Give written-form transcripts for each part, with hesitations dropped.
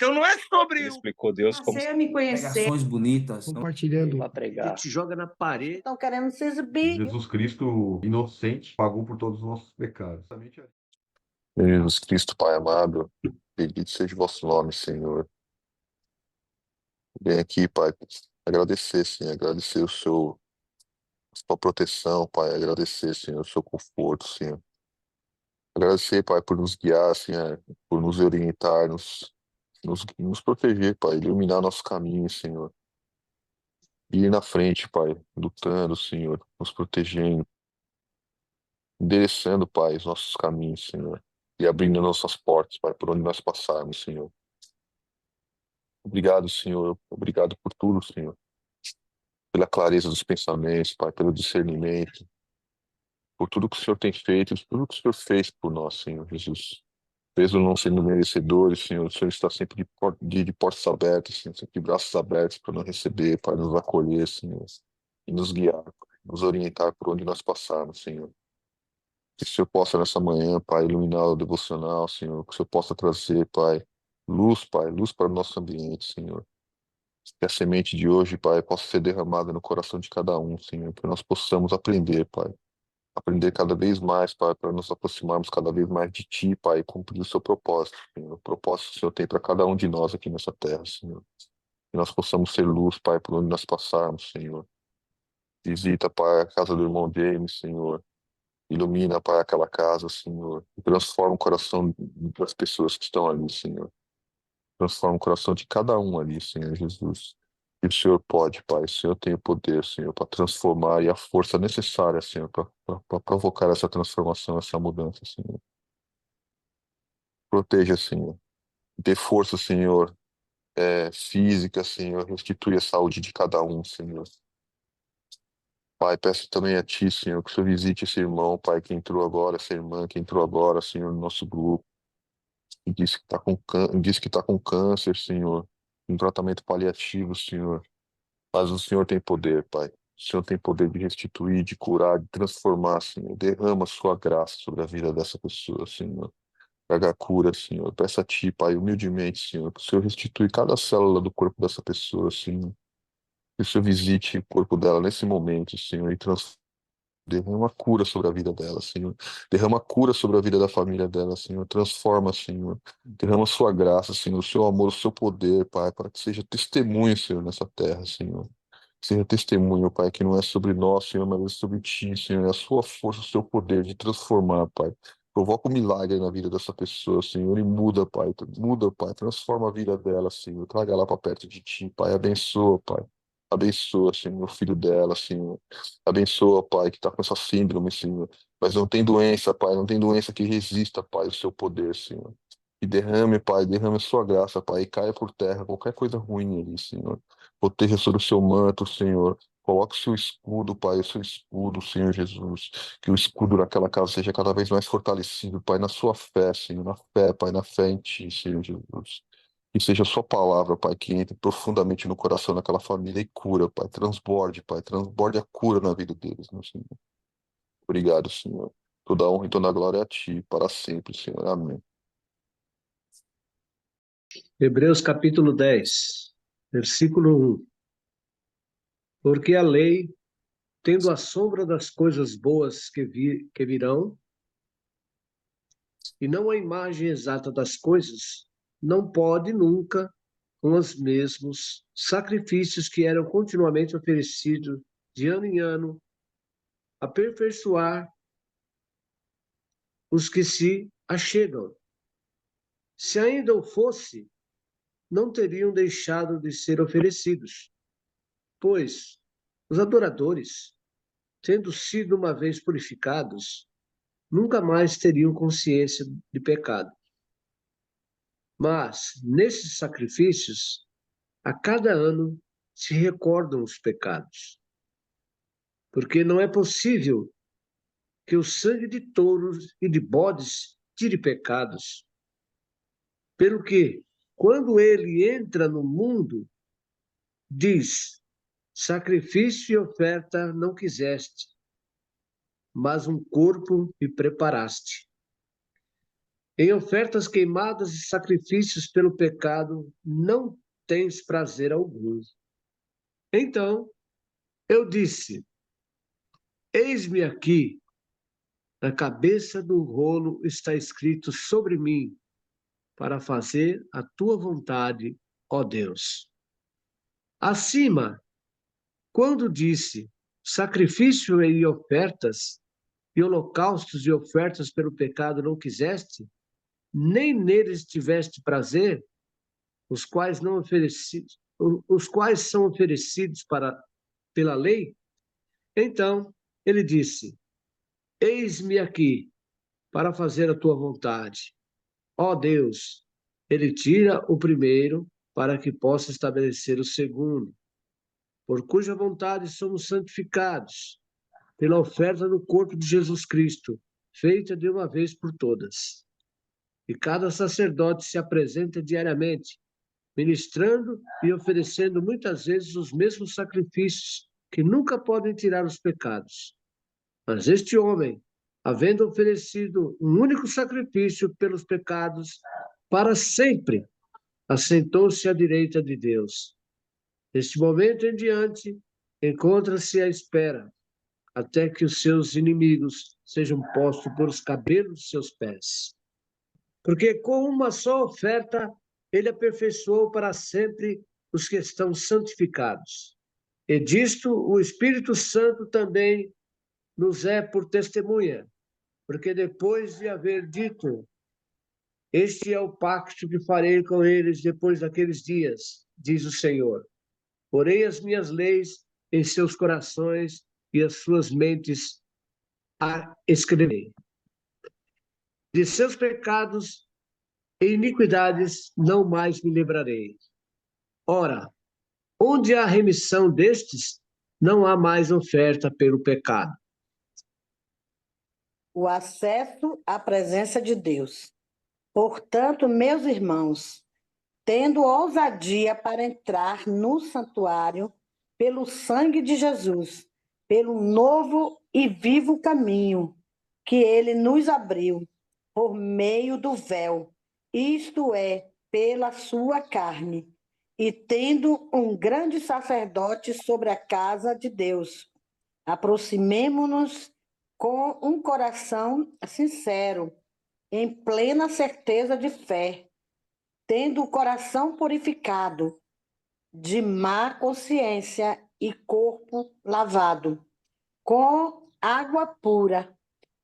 Então não é sobre Ele explicou Deus como Passei a me conhecer. Pregações bonitas. compartilhando. para pregar. Te joga na parede. Estão querendo se exibir. Jesus Cristo, inocente, pagou por todos os nossos pecados. Jesus Cristo, Pai amado, bendito seja o vosso nome, Senhor. Venho aqui, Pai, agradecer, Senhor, agradecer a sua proteção, Pai, agradecer, Senhor, o seu conforto, Senhor. Agradecer, Pai, por nos guiar, Senhor, por nos orientar, nos proteger, Pai, iluminar nosso caminho, Senhor. E ir na frente, Pai, lutando, Senhor, nos protegendo, endereçando, Pai, os nossos caminhos, Senhor, e abrindo nossas portas, Pai, por onde nós passarmos, Senhor. Obrigado, Senhor, obrigado por tudo, Senhor, pela clareza dos pensamentos, Pai, pelo discernimento, por tudo que o Senhor tem feito, por tudo que o Senhor fez por nós, Senhor Jesus. Mesmo não sendo merecedores, Senhor, o Senhor está sempre de portas abertas, Senhor, sempre de braços abertos para nos receber, para nos acolher, Senhor, e nos guiar, nos orientar por onde nós passarmos, Senhor. Que o Senhor possa nessa manhã, Pai, iluminar o devocional, Senhor, que o Senhor possa trazer, Pai, Pai, luz para o nosso ambiente, Senhor. Que a semente de hoje, Pai, possa ser derramada no coração de cada um, Senhor, que nós possamos aprender, Pai. Aprender cada vez mais, Pai, para nos aproximarmos cada vez mais de Ti, Pai, e cumprir o seu propósito, Senhor. O propósito que o Senhor tem para cada um de nós aqui nessa terra, Senhor. Que nós possamos ser luz, Pai, por onde nós passarmos, Senhor. Visita, Pai, a casa do irmão James, Senhor. Ilumina, Pai, aquela casa, Senhor. E transforma o coração das pessoas que estão ali, Senhor. Transforma o coração de cada um ali, Senhor Jesus. E o Senhor pode, Pai, o Senhor tem o poder, Senhor, para transformar e a força necessária, Senhor, para provocar essa transformação, essa mudança, Senhor. Proteja, Senhor. Dê força, Senhor, física, Senhor. Restitui a saúde de cada um, Senhor. Pai, peço também a Ti, Senhor, que o Senhor visite esse irmão, Pai, que entrou agora, essa irmã que entrou agora, Senhor, no nosso grupo. E disse que está com câncer, Senhor. Um tratamento paliativo, Senhor. Mas o Senhor tem poder, Pai. O Senhor tem poder de restituir, de curar, de transformar, Senhor. Derrama a sua graça sobre a vida dessa pessoa, Senhor. Traga a cura, Senhor. Peço a Ti, Pai, humildemente, Senhor, que o Senhor restitui cada célula do corpo dessa pessoa, Senhor. Que o Senhor visite o corpo dela nesse momento, Senhor, e derrama cura sobre a vida dela, Senhor. Derrama cura sobre a vida da família dela, Senhor. Transforma, Senhor. Derrama a sua graça, Senhor, o seu amor, o seu poder, Pai, para que seja testemunho, Senhor, nessa terra, Senhor. Seja testemunho, Pai, que não é sobre nós, Senhor, mas é sobre Ti, Senhor. É a sua força, o seu poder de transformar, Pai. Provoca um milagre na vida dessa pessoa, Senhor, e muda, Pai. Muda, Pai. Transforma a vida dela, Senhor. Traga ela para perto de Ti, Pai. Abençoa, Pai. Abençoa, Senhor, o filho dela, Senhor. Abençoa, Pai, que está com essa síndrome, Senhor. Mas não tem doença, Pai. Não tem doença que resista, Pai, o seu poder, Senhor. E derrame, Pai, derrame a sua graça, Pai, e caia por terra qualquer coisa ruim ali, Senhor. Proteja sobre o seu manto, Senhor. Coloque o seu escudo, Pai, o seu escudo, Senhor Jesus. Que o escudo naquela casa seja cada vez mais fortalecido, Pai, na sua fé, Senhor. Na fé, Pai, na fé em Ti, Senhor Jesus. Que seja a sua palavra, Pai, que entre profundamente no coração daquela família e cura, Pai. Transborde, Pai. Transborde a cura na vida deles, meu Senhor. Obrigado, Senhor. Toda honra e toda glória a Ti, para sempre, Senhor. Amém. Hebreus capítulo 10, versículo 1. Porque a lei, tendo a sombra das coisas boas que virão, e não a imagem exata das coisas, não pode nunca, com os mesmos sacrifícios que eram continuamente oferecidos de ano em ano, aperfeiçoar os que se achegam. Se ainda o fosse, não teriam deixado de ser oferecidos, pois os adoradores, tendo sido uma vez purificados, nunca mais teriam consciência de pecado. Mas, nesses sacrifícios, a cada ano se recordam os pecados. Porque não é possível que o sangue de touros e de bodes tire pecados. Pelo que, quando ele entra no mundo, diz: sacrifício e oferta não quiseste, mas um corpo me preparaste. Em ofertas queimadas e sacrifícios pelo pecado, não tens prazer algum. Então eu disse: Eis-me aqui, na cabeça do rolo está escrito sobre mim, para fazer a tua vontade, ó Deus. Acima, quando disse sacrifício e ofertas, e holocaustos e ofertas pelo pecado não quiseste, nem neles tiveste prazer, os quais não oferecidos, os quais são oferecidos pela lei, então ele disse: Eis-me aqui para fazer a tua vontade. Ó Deus, ele tira o primeiro para que possa estabelecer o segundo, por cuja vontade somos santificados, pela oferta do corpo de Jesus Cristo, feita de uma vez por todas. E cada sacerdote se apresenta diariamente, ministrando e oferecendo muitas vezes os mesmos sacrifícios que nunca podem tirar os pecados. Mas este homem, havendo oferecido um único sacrifício pelos pecados, para sempre, assentou-se à direita de Deus. Neste momento em diante, encontra-se à espera, até que os seus inimigos sejam postos por os cabelos de seus pés. Porque com uma só oferta, ele aperfeiçoou para sempre os que estão santificados. E disto o Espírito Santo também nos é por testemunha, porque depois de haver dito: Este é o pacto que farei com eles depois daqueles dias, diz o Senhor. Porei as minhas leis em seus corações e as suas mentes a escreverei. De seus pecados e iniquidades não mais me lembrarei. Ora, onde há remissão destes, não há mais oferta pelo pecado. O acesso à presença de Deus. Portanto, meus irmãos, tendo ousadia para entrar no santuário pelo sangue de Jesus, pelo novo e vivo caminho que ele nos abriu por meio do véu, isto é, pela sua carne, e tendo um grande sacerdote sobre a casa de Deus, aproximemo-nos com um coração sincero, em plena certeza de fé, tendo o coração purificado de má consciência e corpo lavado com água pura.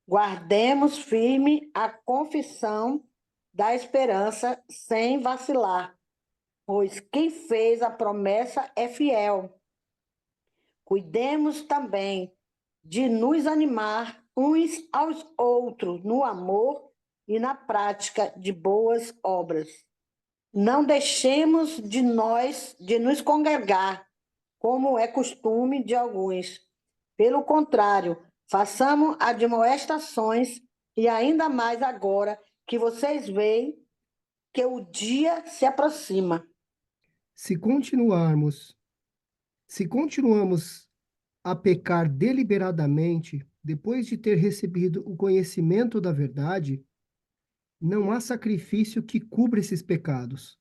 Guardemos firme a confissão da esperança sem vacilar, pois quem fez a promessa é fiel. Cuidemos também de nos animar uns aos outros no amor e na prática de boas obras. Não deixemos de nos congregar, como é costume de alguns. Pelo contrário, façamos admoestações, e ainda mais agora que vocês veem que o dia se aproxima. Se continuamos a pecar deliberadamente, depois de ter recebido o conhecimento da verdade, não há sacrifício que cubra esses pecados.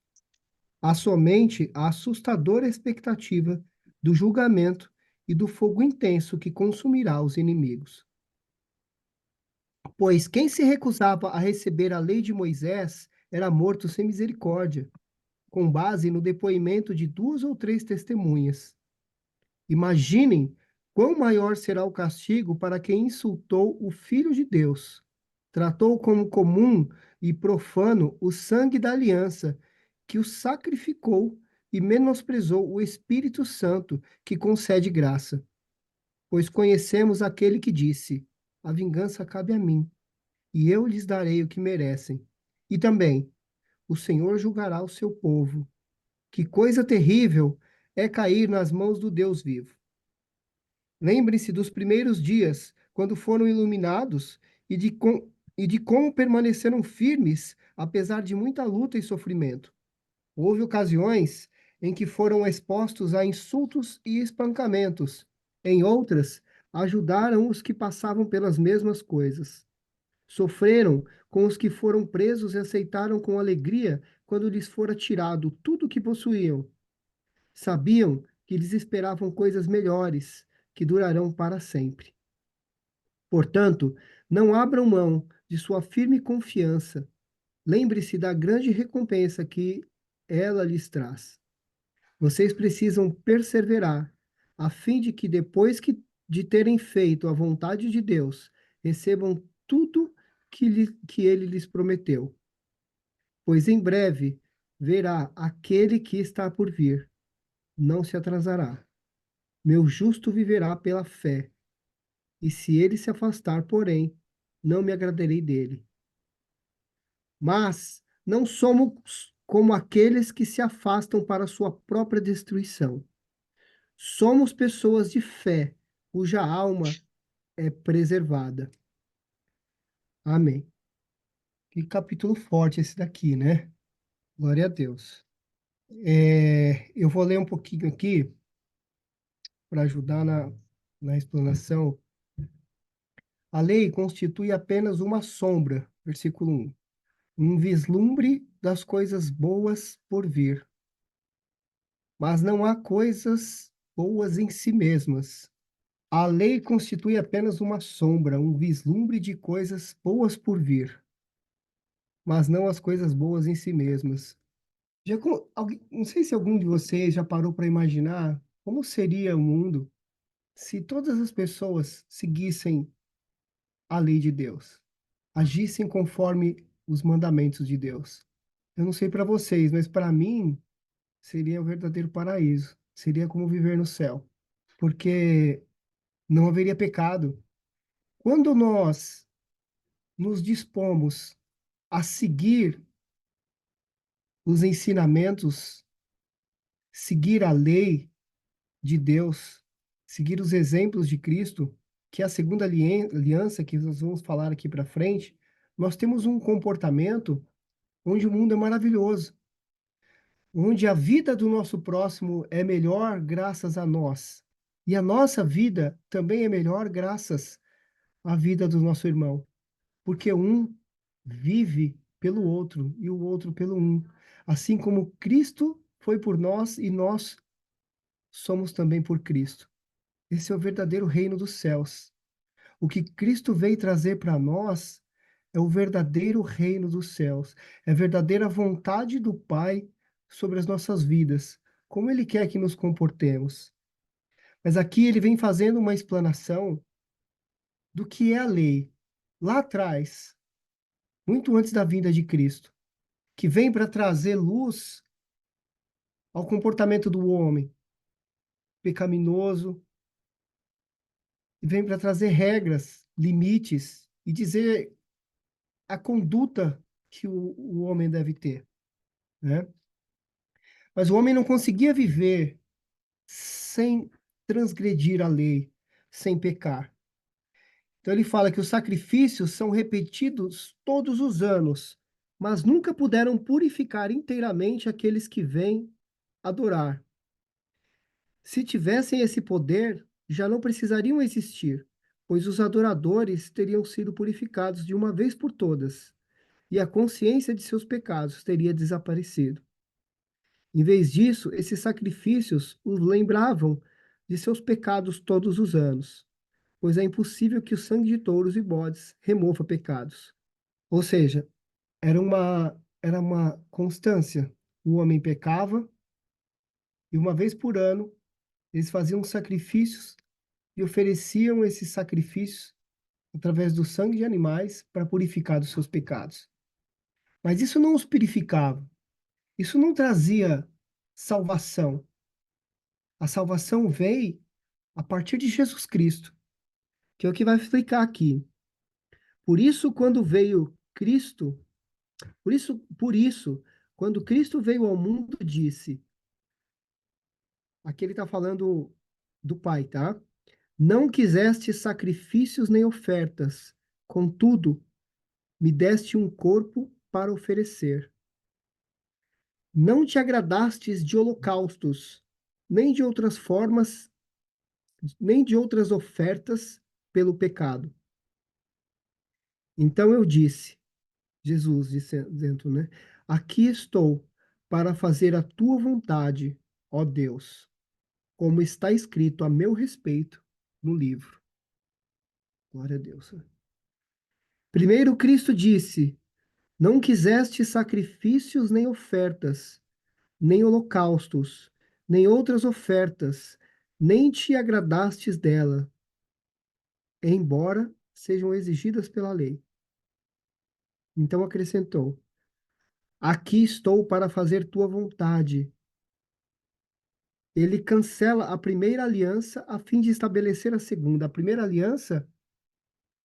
Há somente a assustadora expectativa do julgamento e do fogo intenso que consumirá os inimigos. Pois quem se recusava a receber a lei de Moisés era morto sem misericórdia, com base no depoimento de 2 ou 3 testemunhas. Imaginem quão maior será o castigo para quem insultou o Filho de Deus, tratou como comum e profano o sangue da aliança, que o sacrificou, e menosprezou o Espírito Santo, que concede graça. Pois conhecemos aquele que disse: a vingança cabe a mim, e eu lhes darei o que merecem. E também, o Senhor julgará o seu povo. Que coisa terrível é cair nas mãos do Deus vivo. Lembrem-se dos primeiros dias, quando foram iluminados, e de como permaneceram firmes, apesar de muita luta e sofrimento. Houve ocasiões em que foram expostos a insultos e espancamentos. Em outras, ajudaram os que passavam pelas mesmas coisas. Sofreram com os que foram presos e aceitaram com alegria quando lhes fora tirado tudo o que possuíam. Sabiam que lhes esperavam coisas melhores, que durarão para sempre. Portanto, não abram mão de sua firme confiança. Lembre-se da grande recompensa que ela lhes traz. Vocês precisam perseverar, a fim de que de terem feito a vontade de Deus, recebam tudo que ele lhes prometeu. Pois em breve verá aquele que está por vir, não se atrasará. Meu justo viverá pela fé, e se ele se afastar, porém, não me agradarei dele. Mas não somos como aqueles que se afastam para sua própria destruição. Somos pessoas de fé, cuja alma é preservada. Amém. Que capítulo forte esse daqui, né? Glória a Deus. Eu vou ler um pouquinho aqui para ajudar na explanação. A lei constitui apenas uma sombra, versículo 1, um vislumbre das coisas boas por vir. Mas não há coisas boas em si mesmas. A lei constitui apenas uma sombra, um vislumbre de coisas boas por vir, mas não as coisas boas em si mesmas. Não sei se algum de vocês já parou para imaginar como seria o mundo se todas as pessoas seguissem a lei de Deus, agissem conforme os mandamentos de Deus. Eu não sei para vocês, mas para mim seria o verdadeiro paraíso. Seria como viver no céu, porque não haveria pecado. Quando nós nos dispomos a seguir os ensinamentos, seguir a lei de Deus, seguir os exemplos de Cristo, que é a segunda aliança que nós vamos falar aqui para frente, nós temos um comportamento onde o mundo é maravilhoso, onde a vida do nosso próximo é melhor graças a nós. E a nossa vida também é melhor graças à vida do nosso irmão, porque um vive pelo outro e o outro pelo um. Assim como Cristo foi por nós e nós somos também por Cristo. Esse é o verdadeiro reino dos céus. O que Cristo veio trazer para nós é o verdadeiro reino dos céus. É a verdadeira vontade do Pai sobre as nossas vidas, como Ele quer que nos comportemos. Mas aqui ele vem fazendo uma explanação do que é a lei. Lá atrás, muito antes da vinda de Cristo, que vem para trazer luz ao comportamento do homem pecaminoso, e vem para trazer regras, limites e dizer a conduta que o homem deve ter, né? Mas o homem não conseguia viver sem transgredir a lei, sem pecar. Então ele fala que os sacrifícios são repetidos todos os anos, mas nunca puderam purificar inteiramente aqueles que vêm adorar. Se tivessem esse poder, já não precisariam existir, pois os adoradores teriam sido purificados de uma vez por todas, e a consciência de seus pecados teria desaparecido. Em vez disso, esses sacrifícios os lembravam de seus pecados todos os anos, pois é impossível que o sangue de touros e bodes remova pecados. Ou seja, era uma constância. O homem pecava e uma vez por ano eles faziam sacrifícios e ofereciam esses sacrifícios através do sangue de animais para purificar dos seus pecados. Mas isso não os purificava. Isso não trazia salvação. A salvação veio a partir de Jesus Cristo, que é o que vai explicar aqui. Por isso, quando veio Cristo, por isso, quando Cristo veio ao mundo, disse, aqui ele está falando do Pai, tá? Não quiseste sacrifícios nem ofertas, contudo, me deste um corpo para oferecer. Não te agradastes de holocaustos, nem de outras formas, nem de outras ofertas pelo pecado. Então eu disse, Jesus dizendo, né? Aqui estou para fazer a tua vontade, ó Deus, como está escrito a meu respeito no livro. Glória a Deus. Primeiro Cristo disse: Não quiseste sacrifícios nem ofertas, nem holocaustos, nem outras ofertas, nem te agradastes dela, embora sejam exigidas pela lei. Então acrescentou: Aqui estou para fazer tua vontade. Ele cancela a primeira aliança a fim de estabelecer a segunda. A primeira aliança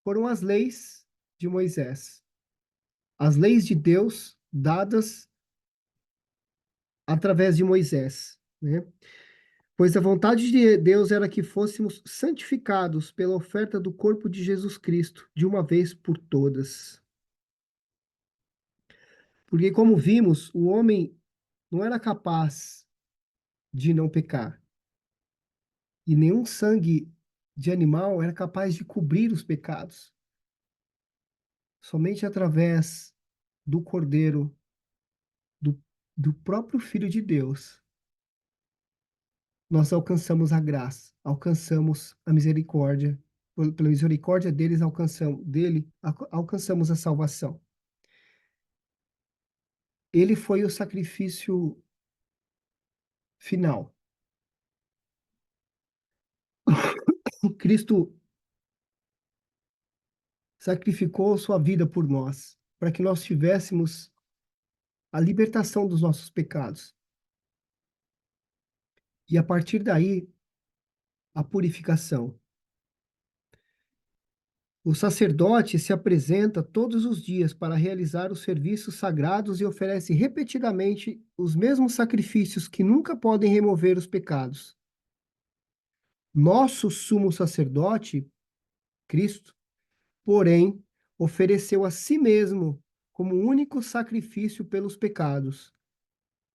foram as leis de Moisés, as leis de Deus dadas através de Moisés, né? Pois a vontade de Deus era que fôssemos santificados pela oferta do corpo de Jesus Cristo, de uma vez por todas. Porque, como vimos, o homem não era capaz de não pecar. E nenhum sangue de animal era capaz de cobrir os pecados. Somente através do Cordeiro, do, do próprio Filho de Deus, nós alcançamos a graça, alcançamos a misericórdia. Pela misericórdia dele, alcançamos a salvação. Ele foi o sacrifício final. Cristo sacrificou sua vida por nós, para que nós tivéssemos a libertação dos nossos pecados. E a partir daí, a purificação. O sacerdote se apresenta todos os dias para realizar os serviços sagrados e oferece repetidamente os mesmos sacrifícios que nunca podem remover os pecados. Nosso sumo sacerdote, Cristo, porém, ofereceu a si mesmo como único sacrifício pelos pecados,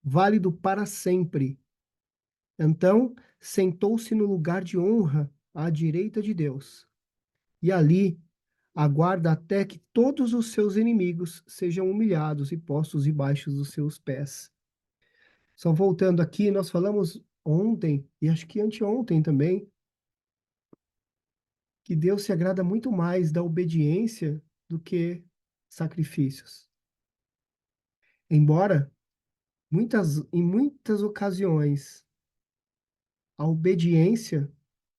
válido para sempre. Então, sentou-se no lugar de honra à direita de Deus. E ali aguarda até que todos os seus inimigos sejam humilhados e postos debaixo dos seus pés. Só voltando aqui, nós falamos ontem, e acho que anteontem também, que Deus se agrada muito mais da obediência do que sacrifícios. Embora, em muitas ocasiões, a obediência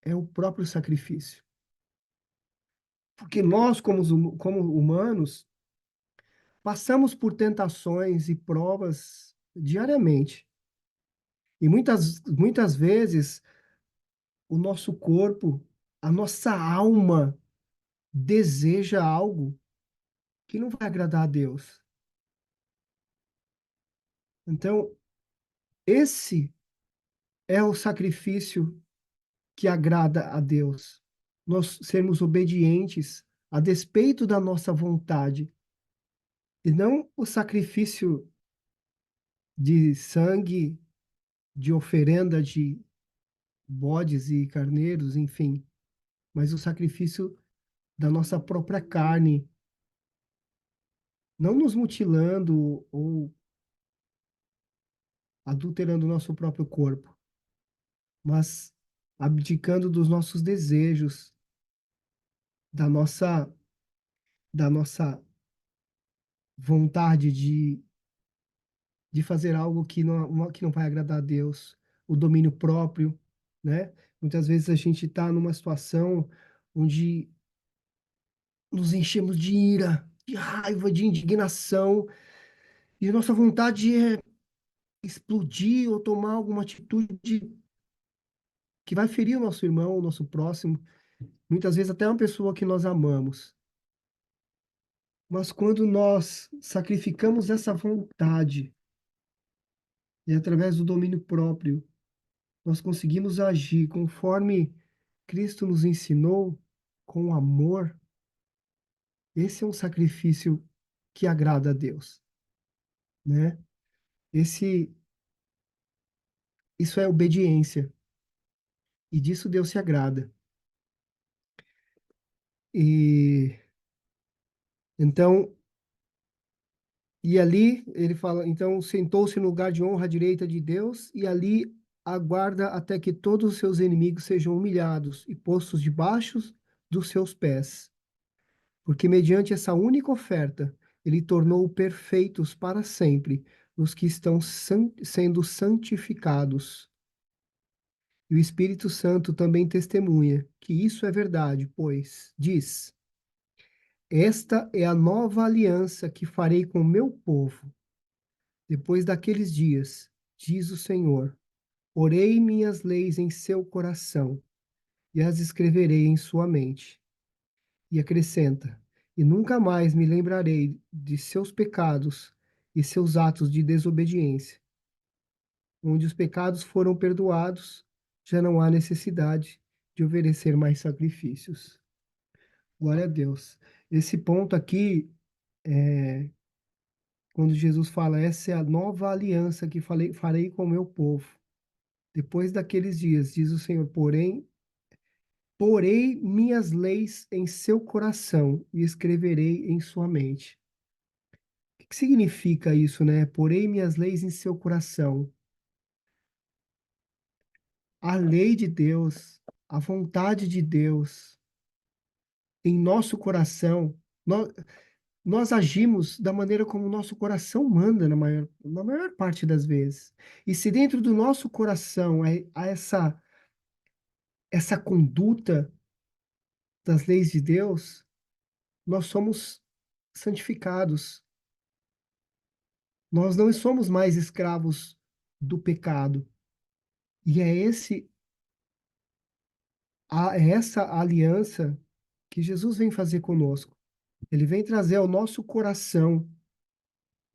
é o próprio sacrifício. Porque nós, como humanos, passamos por tentações e provas diariamente. E muitas vezes o nosso corpo, a nossa alma deseja algo que não vai agradar a Deus. Então, esse é o sacrifício que agrada a Deus. Nós sermos obedientes a despeito da nossa vontade. E não o sacrifício de sangue, de oferenda de bodes e carneiros, enfim, mas o sacrifício da nossa própria carne, não nos mutilando ou adulterando o nosso próprio corpo, mas abdicando dos nossos desejos, da nossa, da nossa vontade de fazer algo que não vai agradar a Deus, o domínio próprio, né? Muitas vezes a gente está numa situação onde nos enchemos de ira, de raiva, de indignação, e a nossa vontade é explodir ou tomar alguma atitude que vai ferir o nosso irmão, o nosso próximo, muitas vezes até uma pessoa que nós amamos. Mas quando nós sacrificamos essa vontade e através do domínio próprio, nós conseguimos agir conforme Cristo nos ensinou, com amor, esse é um sacrifício que agrada a Deus, né? Esse, isso é obediência, e disso Deus se agrada. E Então, e ali ele fala, então sentou-se no lugar de honra à direita de Deus e ali aguarda até que todos os seus inimigos sejam humilhados e postos debaixo dos seus pés. Porque mediante essa única oferta, ele tornou perfeitos para sempre os que estão sendo santificados. E o Espírito Santo também testemunha que isso é verdade, pois diz: Esta é a nova aliança que farei com o meu povo. Depois daqueles dias, diz o Senhor, porei minhas leis em seu coração e as escreverei em sua mente. E acrescenta: E nunca mais me lembrarei de seus pecados e seus atos de desobediência. Onde os pecados foram perdoados, já não há necessidade de oferecer mais sacrifícios. Glória a Deus. Esse ponto aqui, quando Jesus fala, essa é a nova aliança que farei com o meu povo. Depois daqueles dias, diz o Senhor, porei minhas leis em seu coração e escreverei em sua mente. O que significa isso, né? Porei minhas leis em seu coração. A lei de Deus, a vontade de Deus em nosso coração, nós agimos da maneira como o nosso coração manda na maior parte das vezes. E se dentro do nosso coração há essa conduta das leis de Deus, nós somos santificados. Nós não somos mais escravos do pecado. E é essa aliança que Jesus vem fazer conosco. Ele vem trazer ao nosso coração,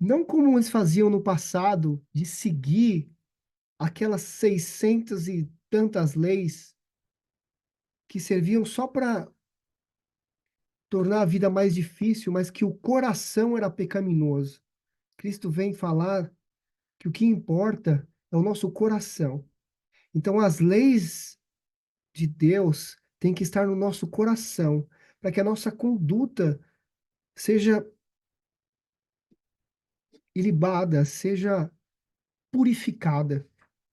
não como eles faziam no passado, de seguir aquelas 600 e tantas leis que serviam só para tornar a vida mais difícil, mas que o coração era pecaminoso. Cristo vem falar que o que importa é o nosso coração. Então, as leis de Deus têm que estar no nosso coração, para que a nossa conduta seja ilibada, seja purificada,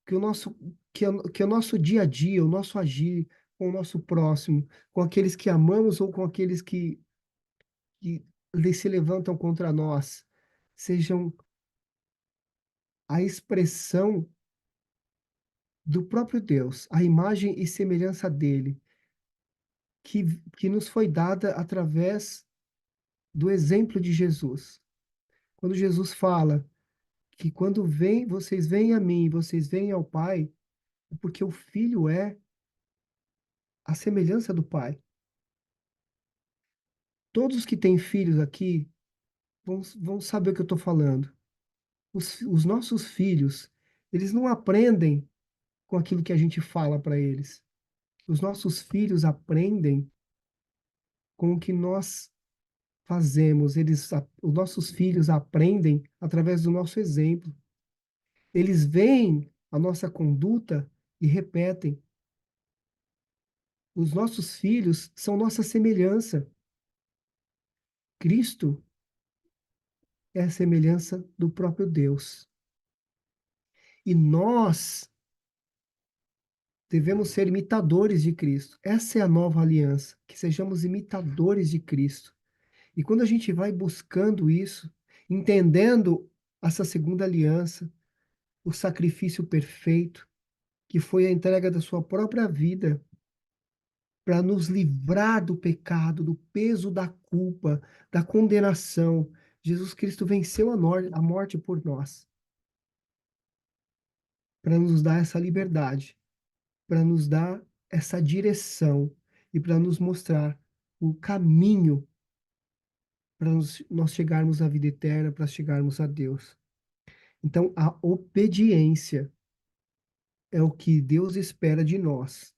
que o nosso dia a dia, o nosso agir com o nosso próximo, com aqueles que amamos ou com aqueles que se levantam contra nós, sejam a expressão do próprio Deus, a imagem e semelhança dele, que nos foi dada através do exemplo de Jesus. Quando Jesus fala que quando vocês vêm a mim, vocês vêm ao Pai, é porque o Filho é a semelhança do Pai. Todos que têm filhos aqui vão saber o que eu estou falando. Os nossos filhos, eles não aprendem com aquilo que a gente fala para eles. Os nossos filhos aprendem com o que nós fazemos. Os nossos filhos aprendem através do nosso exemplo. Eles veem a nossa conduta e repetem. Os nossos filhos são nossa semelhança. Cristo é a semelhança do próprio Deus. E nós devemos ser imitadores de Cristo. Essa é a nova aliança, que sejamos imitadores de Cristo. E quando a gente vai buscando isso, entendendo essa segunda aliança, o sacrifício perfeito, que foi a entrega da sua própria vida para nos livrar do pecado, do peso da culpa, da condenação. Jesus Cristo venceu a morte por nós, para nos dar essa liberdade, para nos dar essa direção e para nos mostrar o caminho para nós chegarmos à vida eterna, para chegarmos a Deus. Então, a obediência é o que Deus espera de nós.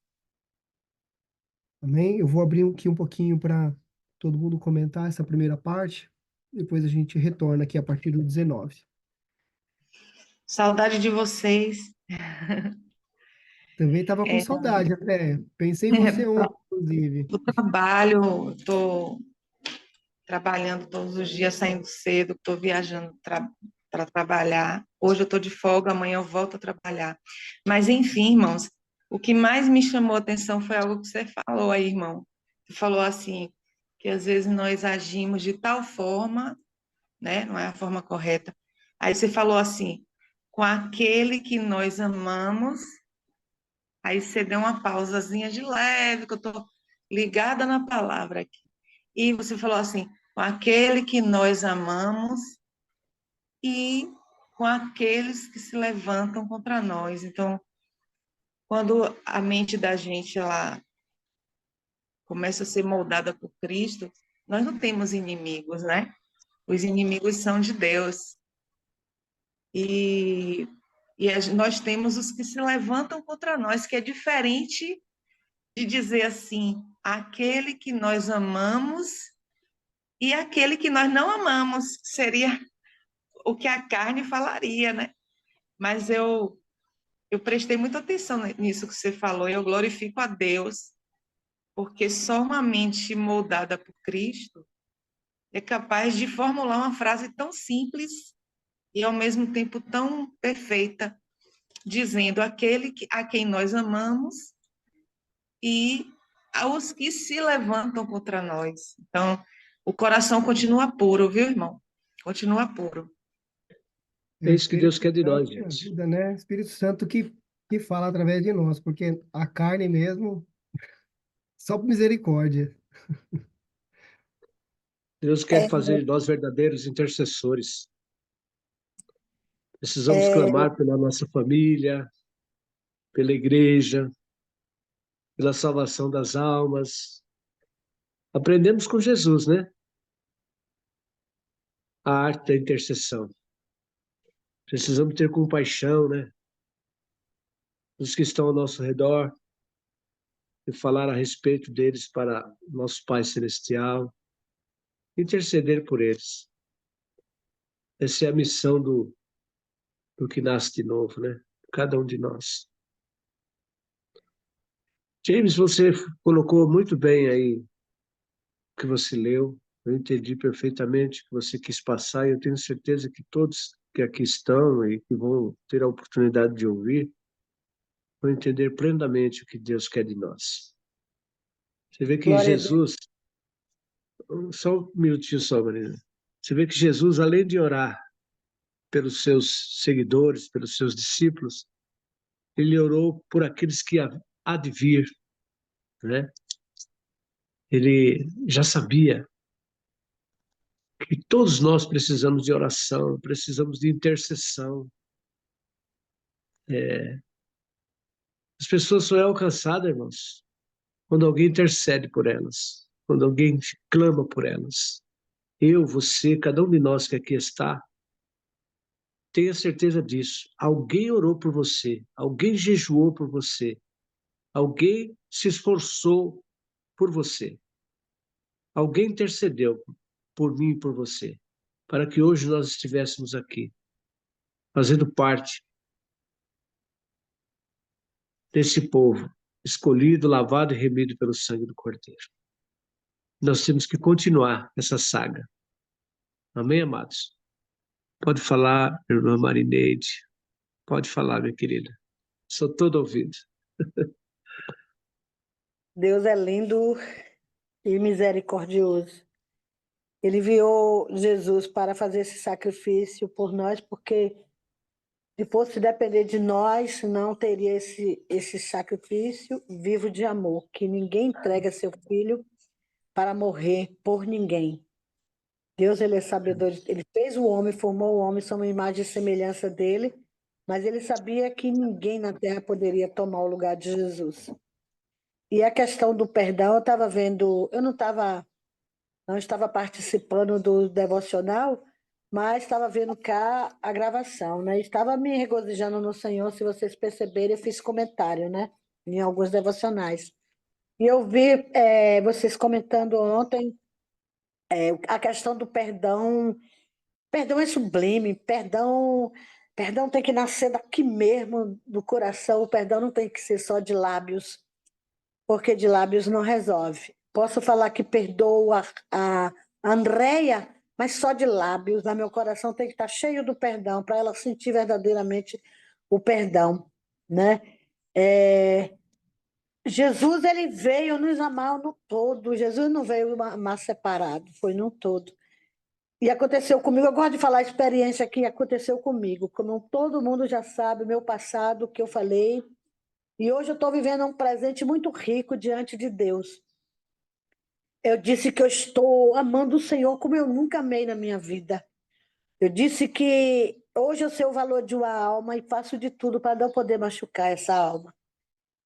Amém? Eu vou abrir aqui um pouquinho para todo mundo comentar essa primeira parte, depois a gente retorna aqui a partir do 19. Saudade de vocês. Também estava com É, saudade até. Pensei em você ontem, inclusive. do trabalho, estou trabalhando todos os dias, saindo cedo, estou viajando para trabalhar. Hoje eu estou de folga, amanhã eu volto a trabalhar. Mas, enfim, irmãos, o que mais me chamou a atenção foi algo que você falou aí, irmão. Você falou assim, que às vezes nós agimos de tal forma, né? Não é a forma correta. Aí você falou assim, com aquele que nós amamos. Aí você deu uma pausazinha de leve, que eu estou ligada na palavra aqui. E você falou assim, com aquele que nós amamos e com aqueles que se levantam contra nós. Então, quando a mente da gente ela começa a ser moldada por Cristo, nós não temos inimigos, né? Os inimigos são de Deus. E nós temos os que se levantam contra nós, que é diferente de dizer assim, aquele que nós amamos e aquele que nós não amamos, seria o que a carne falaria, né? Mas eu prestei muita atenção nisso que você falou e eu glorifico a Deus, porque só uma mente moldada por Cristo é capaz de formular uma frase tão simples e ao mesmo tempo tão perfeita, dizendo aquele a quem nós amamos e aos que se levantam contra nós. Então, o coração continua puro, viu, irmão? Continua puro. É É o isso que Deus Espírito quer de nós, Santo que gente. ajuda, né? Espírito Santo que fala através de nós, porque a carne mesmo, só por misericórdia. Deus quer fazer de nós verdadeiros intercessores. Precisamos clamar pela nossa família, pela igreja, pela salvação das almas. Aprendemos com Jesus, né? A arte da intercessão. Precisamos ter compaixão, né? Dos que estão ao nosso redor e falar a respeito deles para nosso Pai Celestial. Interceder por eles. Essa é a missão do que nasce de novo, né? Cada um de nós. James, você colocou muito bem aí o que você leu. Eu entendi perfeitamente o que você quis passar e eu tenho certeza que todos que aqui estão e que vão ter a oportunidade de ouvir vão entender plenamente o que Deus quer de nós. Você vê que Glória a Deus. Jesus... Só um minutinho só, Marina. Você vê que Jesus, além de orar pelos seus seguidores, pelos seus discípulos, ele orou por aqueles que há de vir, né? Ele já sabia que todos nós precisamos de oração, precisamos de intercessão. As pessoas só são alcançadas, irmãos, quando alguém intercede por elas, quando alguém clama por elas. Eu, você, cada um de nós que aqui está, tenha certeza disso. Alguém orou por você, alguém jejuou por você, alguém se esforçou por você, alguém intercedeu por mim e por você, para que hoje nós estivéssemos aqui, fazendo parte desse povo, escolhido, lavado e remido pelo sangue do Cordeiro. Nós temos que continuar essa saga. Amém, amados? Pode falar, irmã Marineide. Pode falar, minha querida. Sou todo ouvido. Deus é lindo e misericordioso. Ele enviou Jesus para fazer esse sacrifício por nós, porque se fosse depender de nós, não teria esse sacrifício vivo de amor, que ninguém entrega seu filho para morrer por ninguém. Deus, ele é sabedor, ele fez o homem, formou o homem, somos imagem e semelhança dele, mas ele sabia que ninguém na terra poderia tomar o lugar de Jesus. E a questão do perdão, eu estava vendo, eu não estava participando do devocional, mas estava vendo cá a gravação, né? Estava me regozijando no Senhor, se vocês perceberem, eu fiz comentário, né? Em alguns devocionais. E eu vi vocês comentando ontem a questão do perdão. Perdão é sublime, perdão tem que nascer daqui mesmo, do coração, o perdão não tem que ser só de lábios, porque de lábios não resolve. Posso falar que perdoo Andréia, mas só de lábios, mas meu coração tem que estar cheio do perdão, para ela sentir verdadeiramente o perdão, né? Jesus, ele veio nos amar no todo. Jesus não veio amar separado, foi no todo. E aconteceu comigo, eu gosto de falar a experiência que aconteceu comigo, como todo mundo já sabe, o meu passado, o que eu falei, e hoje eu estou vivendo um presente muito rico diante de Deus. Eu disse que eu estou amando o Senhor como eu nunca amei na minha vida. Eu disse que hoje eu sei o valor de uma alma e faço de tudo para não poder machucar essa alma.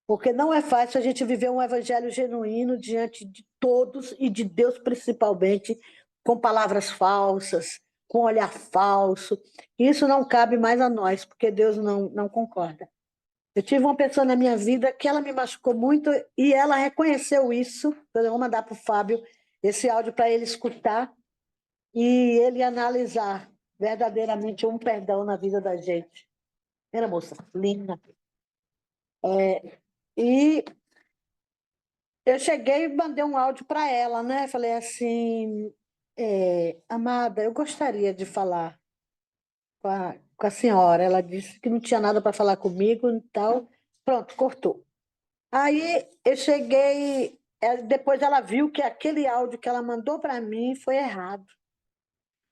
Porque não é fácil a gente viver um evangelho genuíno diante de todos e de Deus principalmente, com palavras falsas, com olhar falso. Isso não cabe mais a nós, porque Deus não concorda. Eu tive uma pessoa na minha vida que ela me machucou muito e ela reconheceu isso. Eu vou mandar para o Fábio esse áudio para ele escutar e ele analisar verdadeiramente um perdão na vida da gente. Era moça linda. E eu cheguei e mandei um áudio para ela, né? Falei assim, amada, eu gostaria de falar com a senhora. Ela disse que não tinha nada para falar comigo e tal. Pronto, cortou. Aí eu cheguei, depois ela viu que aquele áudio que ela mandou para mim foi errado.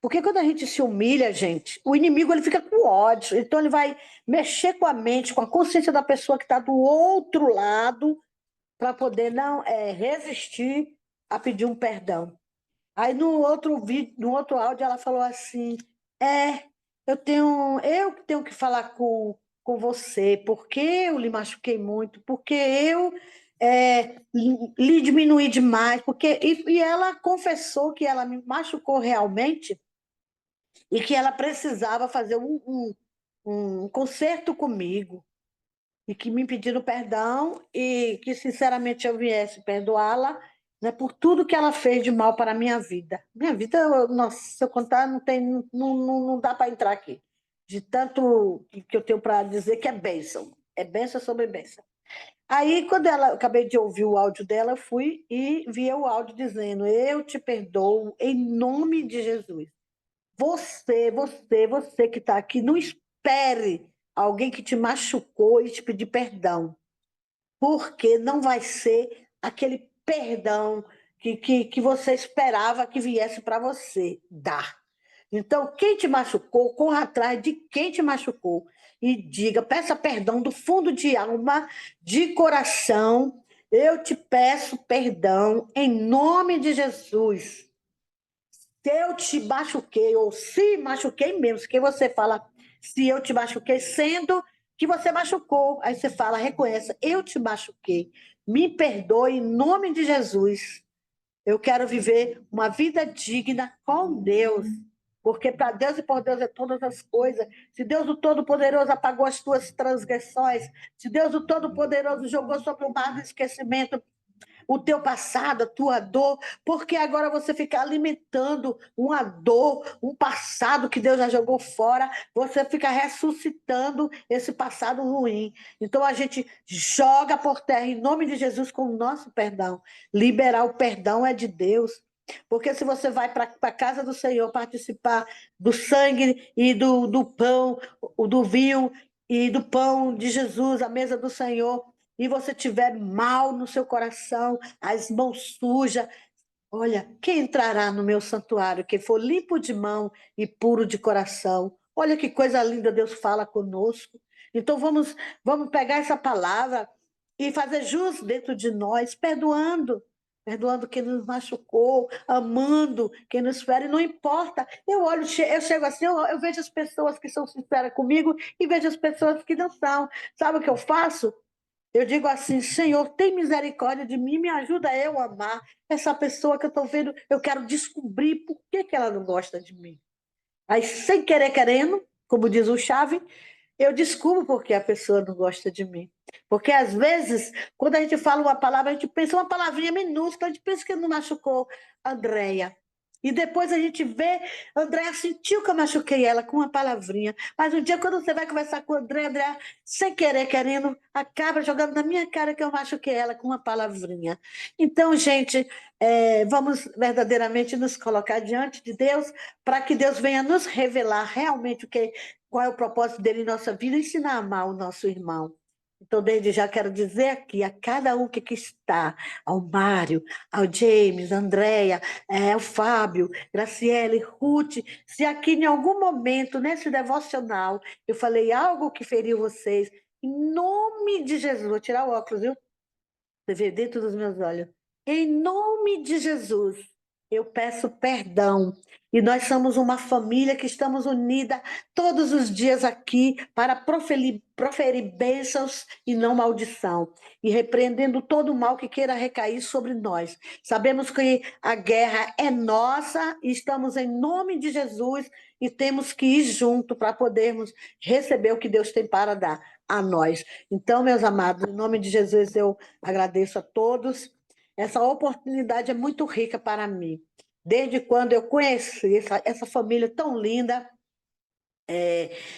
Porque quando a gente se humilha, gente, o inimigo ele fica com ódio. Então ele vai mexer com a mente, com a consciência da pessoa que está do outro lado, para poder não resistir a pedir um perdão. Aí no outro vídeo, no outro áudio, ela falou assim: eu que tenho que falar com você, porque eu lhe machuquei muito, porque eu lhe diminuí demais, e ela confessou que ela me machucou realmente e que ela precisava fazer um conserto comigo e que me pediram perdão e que, sinceramente, eu viesse perdoá-la, né, por tudo que ela fez de mal para a minha vida. Minha vida, nossa, se eu contar, não dá para entrar aqui. De tanto que eu tenho para dizer que é bênção. É bênção sobre bênção. Aí, quando eu acabei de ouvir o áudio dela, eu fui e vi o áudio dizendo: eu te perdoo em nome de Jesus. Você que está aqui, não espere alguém que te machucou e te pedir perdão, porque não vai ser aquele perdão que você esperava que viesse para você dar. Então, quem te machucou, corra atrás de quem te machucou e diga, peça perdão do fundo de alma, de coração. Eu te peço perdão em nome de Jesus. Se eu te machuquei, ou se machuquei mesmo, que você fala, se eu te machuquei, sendo que você machucou. Aí você fala, reconheça, eu te machuquei. Me perdoe em nome de Jesus. Eu quero viver uma vida digna com Deus. Porque para Deus e por Deus é todas as coisas. Se Deus o Todo-Poderoso apagou as tuas transgressões, se Deus o Todo-Poderoso jogou sobre o mar do esquecimento o teu passado, a tua dor, porque agora você fica alimentando uma dor, um passado que Deus já jogou fora, você fica ressuscitando esse passado ruim. Então a gente joga por terra em nome de Jesus com o nosso perdão. Liberar o perdão é de Deus. Porque se você vai para a casa do Senhor participar do sangue e do pão, do vinho e do pão de Jesus, a mesa do Senhor, e você tiver mal no seu coração, as mãos sujas, olha, quem entrará no meu santuário? Quem for limpo de mão e puro de coração. Olha que coisa linda Deus fala conosco. Então vamos pegar essa palavra e fazer jus dentro de nós, perdoando quem nos machucou, amando quem nos fere, não importa. Eu chego assim, eu vejo as pessoas que são sinceras comigo e vejo as pessoas que não são. Sabe o que eu faço? Eu digo assim, Senhor, tem misericórdia de mim, me ajuda eu a amar essa pessoa que eu estou vendo, eu quero descobrir por que ela não gosta de mim. Aí, sem querer, querendo, como diz o Chave, eu descubro por que a pessoa não gosta de mim. Porque, às vezes, quando a gente fala uma palavra, a gente pensa uma palavrinha minúscula, a gente pensa que não machucou a Andréia. E depois a gente vê, Andréa sentiu que eu machuquei ela com uma palavrinha. Mas um dia, quando você vai conversar com a Andréa, sem querer, querendo, acaba jogando na minha cara que eu machuquei ela com uma palavrinha. Então, gente, vamos verdadeiramente nos colocar diante de Deus para que Deus venha nos revelar realmente qual é o propósito dele em nossa vida e ensinar a amar o nosso irmão. Então, desde já quero dizer aqui a cada um que aqui está, ao Mário, ao James, a Andréia, ao Fábio, Graciele, Ruth, se aqui em algum momento, nesse devocional, eu falei algo que feriu vocês, em nome de Jesus, vou tirar o óculos, viu? Você vê dentro dos meus olhos. Em nome de Jesus, eu peço perdão. E nós somos uma família que estamos unida todos os dias aqui para proferir bênçãos e não maldição. E repreendendo todo o mal que queira recair sobre nós. Sabemos que a guerra é nossa, e estamos em nome de Jesus e temos que ir junto para podermos receber o que Deus tem para dar a nós. Então, meus amados, em nome de Jesus, eu agradeço a todos. Essa oportunidade é muito rica para mim. Desde quando eu conheci essa família tão linda,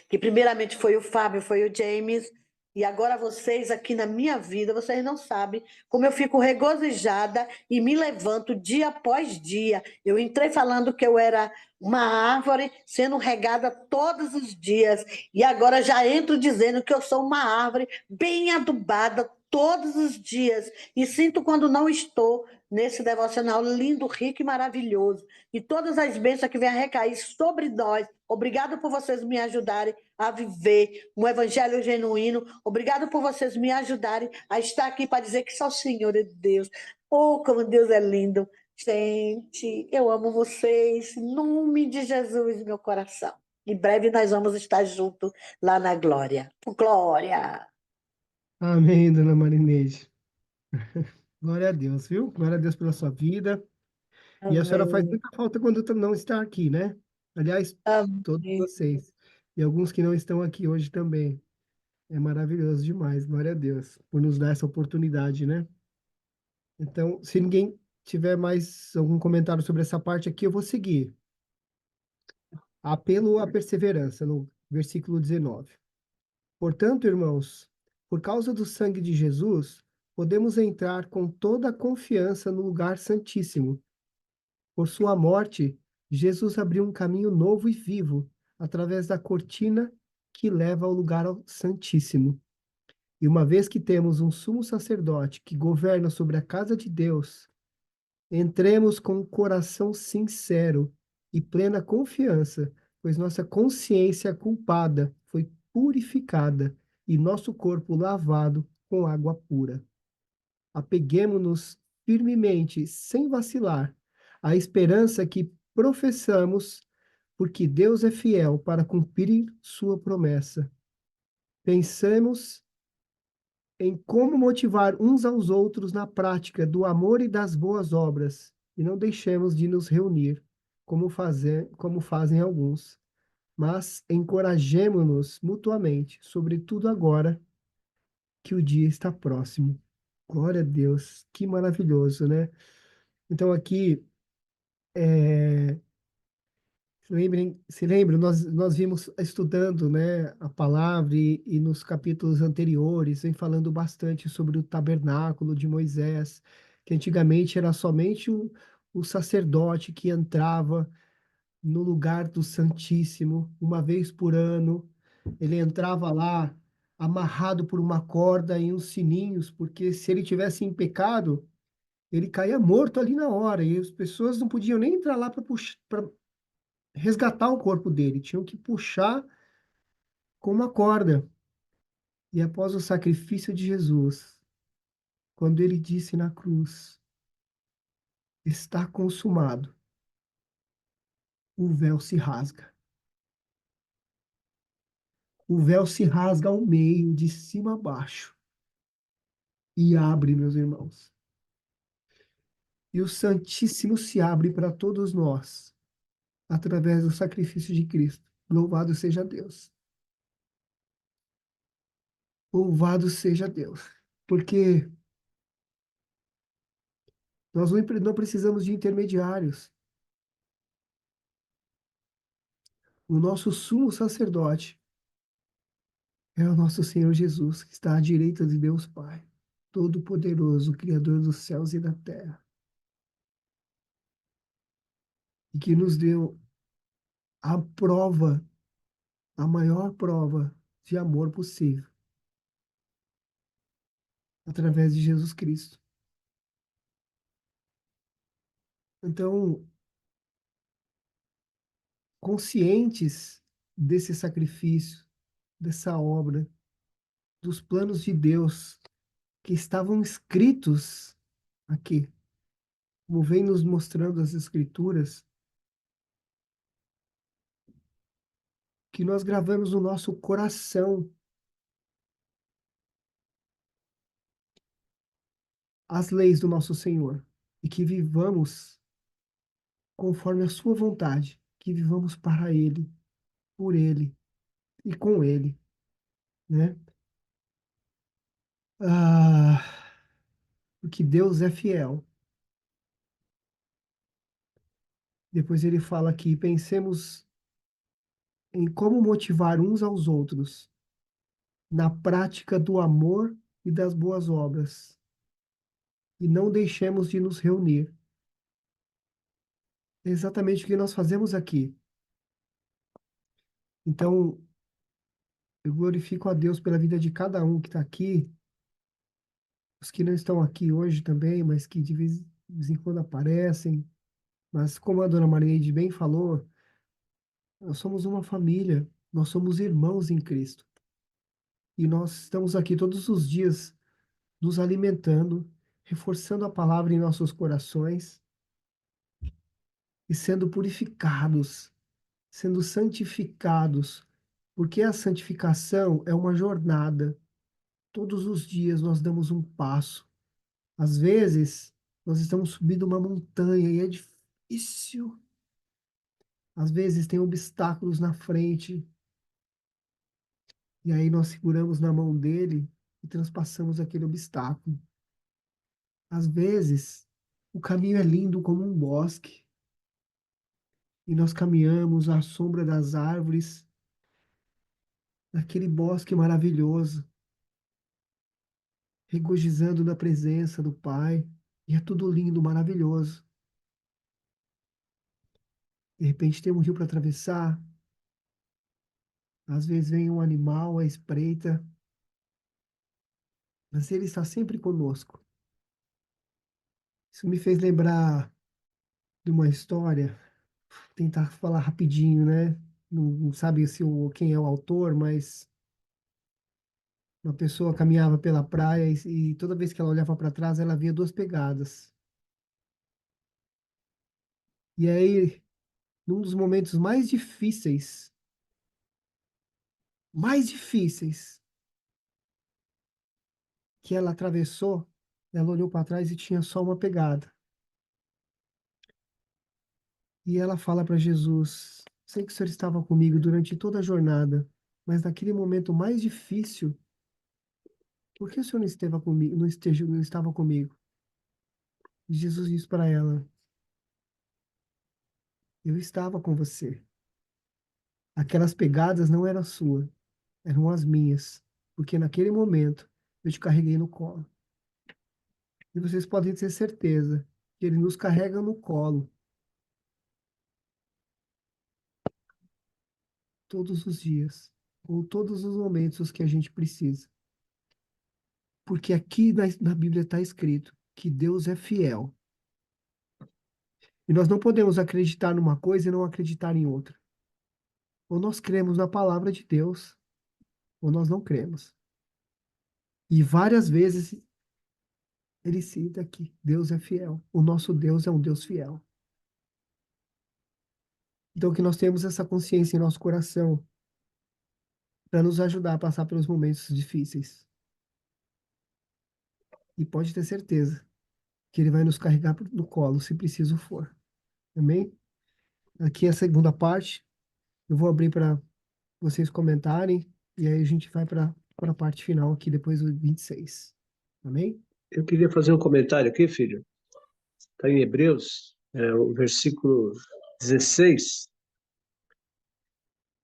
que primeiramente foi o Fábio, foi o James, e agora vocês aqui na minha vida, vocês não sabem como eu fico regozijada e me levanto dia após dia. Eu entrei falando que eu era uma árvore sendo regada todos os dias, e agora já entro dizendo que eu sou uma árvore bem adubada todos os dias, e sinto quando não estou nesse devocional lindo, rico e maravilhoso, e todas as bênçãos que vêm a recair sobre nós. Obrigado por vocês me ajudarem a viver um evangelho genuíno. Obrigado por vocês me ajudarem a estar aqui para dizer que só o Senhor é Deus. Oh, como Deus é lindo. Gente, eu amo vocês. Em nome de Jesus, meu coração. Em breve nós vamos estar juntos lá na glória. Glória! Amém, dona Marineide. Glória a Deus, viu? Glória a Deus pela sua vida. E a senhora faz Amém. muita falta quando não está aqui, né? Aliás, todos Amém. vocês. E alguns que não estão aqui hoje também. É maravilhoso demais. Glória a Deus por nos dar essa oportunidade, né? Então, se ninguém tiver mais algum comentário sobre essa parte aqui, eu vou seguir. Apelo à perseverança, no versículo 19. Portanto, irmãos, por causa do sangue de Jesus, podemos entrar com toda a confiança no lugar santíssimo. Por sua morte, Jesus abriu um caminho novo e vivo, através da cortina que leva ao lugar santíssimo. E uma vez que temos um sumo sacerdote que governa sobre a casa de Deus, entremos com um coração sincero e plena confiança, pois nossa consciência culpada foi purificada e nosso corpo lavado com água pura. Apeguemo-nos firmemente, sem vacilar, à esperança que professamos, porque Deus é fiel para cumprir sua promessa. Pensemos em como motivar uns aos outros na prática do amor e das boas obras, e não deixemos de nos reunir, como fazem alguns, mas encorajemo-nos mutuamente, sobretudo agora que o dia está próximo. Glória a Deus, que maravilhoso, né? Então aqui, se lembram, nós vimos estudando, né, a palavra e nos capítulos anteriores, vem falando bastante sobre o tabernáculo de Moisés, que antigamente era somente o sacerdote que entrava no lugar do Santíssimo uma vez por ano. Ele entrava lá amarrado por uma corda e uns sininhos, porque se ele tivesse em pecado, ele caía morto ali na hora, e as pessoas não podiam nem entrar lá para resgatar o corpo dele, tinham que puxar com uma corda. E após o sacrifício de Jesus, quando ele disse na cruz, está consumado, o véu se rasga. O véu se rasga ao meio, de cima a baixo, e abre, meus irmãos. E o Santíssimo se abre para todos nós, através do sacrifício de Cristo. Louvado seja Deus. Louvado seja Deus. Porque nós não precisamos de intermediários. O nosso sumo sacerdote é o nosso Senhor Jesus, que está à direita de Deus Pai, Todo-Poderoso, Criador dos céus e da terra, e que nos deu a prova, a maior prova de amor possível, através de Jesus Cristo. Então, conscientes desse sacrifício, dessa obra, dos planos de Deus que estavam escritos aqui, como vem nos mostrando as Escrituras, que nós gravamos no nosso coração as leis do nosso Senhor e que vivamos conforme a sua vontade, que vivamos para Ele, por Ele e com Ele, né? Ah, porque Deus é fiel. Depois ele fala aqui, pensemos em como motivar uns aos outros na prática do amor e das boas obras, e não deixemos de nos reunir. É exatamente o que nós fazemos aqui. Então, eu glorifico a Deus pela vida de cada um que está aqui, os que não estão aqui hoje também, mas que de vez em quando aparecem. Mas como a dona Marineide bem falou, nós somos uma família, nós somos irmãos em Cristo. E nós estamos aqui todos os dias nos alimentando, reforçando a palavra em nossos corações e sendo purificados, sendo santificados, porque a santificação é uma jornada. Todos os dias nós damos um passo. Às vezes, nós estamos subindo uma montanha e é difícil. Às vezes tem obstáculos na frente, e aí nós seguramos na mão dele e transpassamos aquele obstáculo. Às vezes, o caminho é lindo como um bosque, e nós caminhamos à sombra das árvores, naquele bosque maravilhoso, regozijando na presença do Pai, e é tudo lindo, maravilhoso. De repente tem um rio para atravessar, às vezes vem um animal à espreita, mas ele está sempre conosco. Isso me fez lembrar de uma história, tentar falar rapidinho, né? Não sabe se quem é o autor, mas uma pessoa caminhava pela praia e toda vez que ela olhava para trás, ela via duas pegadas. E aí, num dos momentos mais difíceis que ela atravessou, ela olhou para trás e tinha só uma pegada. E ela fala para Jesus: sei que o Senhor estava comigo durante toda a jornada, mas naquele momento mais difícil, por que o Senhor não estava comigo, não estava comigo? E Jesus disse para ela: eu estava com você. Aquelas pegadas não eram suas, eram as minhas, porque naquele momento eu te carreguei no colo. E vocês podem ter certeza que ele nos carrega no colo todos os dias, ou todos os momentos que a gente precisa. Porque aqui na Bíblia está escrito que Deus é fiel. E nós não podemos acreditar numa coisa e não acreditar em outra. Ou nós cremos na palavra de Deus, ou nós não cremos. E várias vezes ele cita aqui: Deus é fiel. O nosso Deus é um Deus fiel. Então, que nós tenhamos essa consciência em nosso coração para nos ajudar a passar pelos momentos difíceis. E pode ter certeza que ele vai nos carregar no colo, se preciso for. Amém? Aqui é a segunda parte. Eu vou abrir para vocês comentarem e aí a gente vai para a parte final aqui, depois do 26. Amém? Eu queria fazer um comentário aqui, filho. Está em Hebreus, o versículo 16.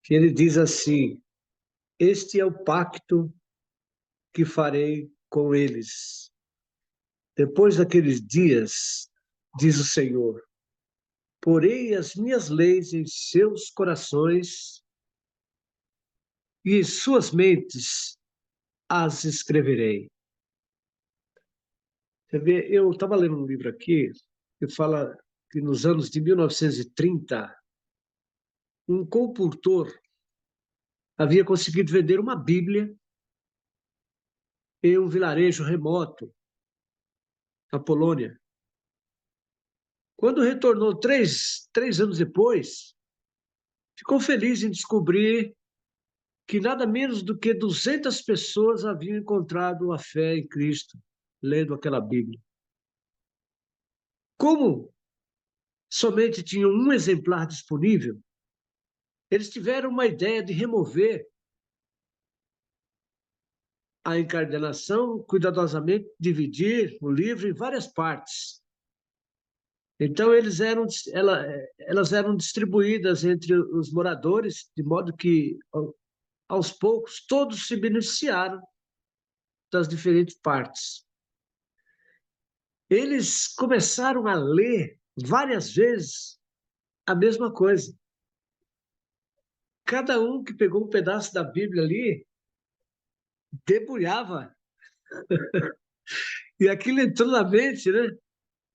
que ele diz assim: este é o pacto que farei com eles. Depois daqueles dias, diz o Senhor, porei as minhas leis em seus corações e em suas mentes as escreverei. Você vê, eu estava lendo um livro aqui que fala que nos anos de 1930, um compultor havia conseguido vender uma Bíblia em um vilarejo remoto, na Polônia. Quando retornou três anos depois, ficou feliz em descobrir que nada menos do que 200 pessoas haviam encontrado a fé em Cristo, lendo aquela Bíblia. Como somente tinham um exemplar disponível, eles tiveram uma ideia de remover a encadernação, cuidadosamente dividir o livro em várias partes. Então, elas eram distribuídas entre os moradores, de modo que, aos poucos, todos se beneficiaram das diferentes partes. Eles começaram a ler várias vezes a mesma coisa. Cada um que pegou um pedaço da Bíblia ali, debulhava. E aquilo entrou na mente, né?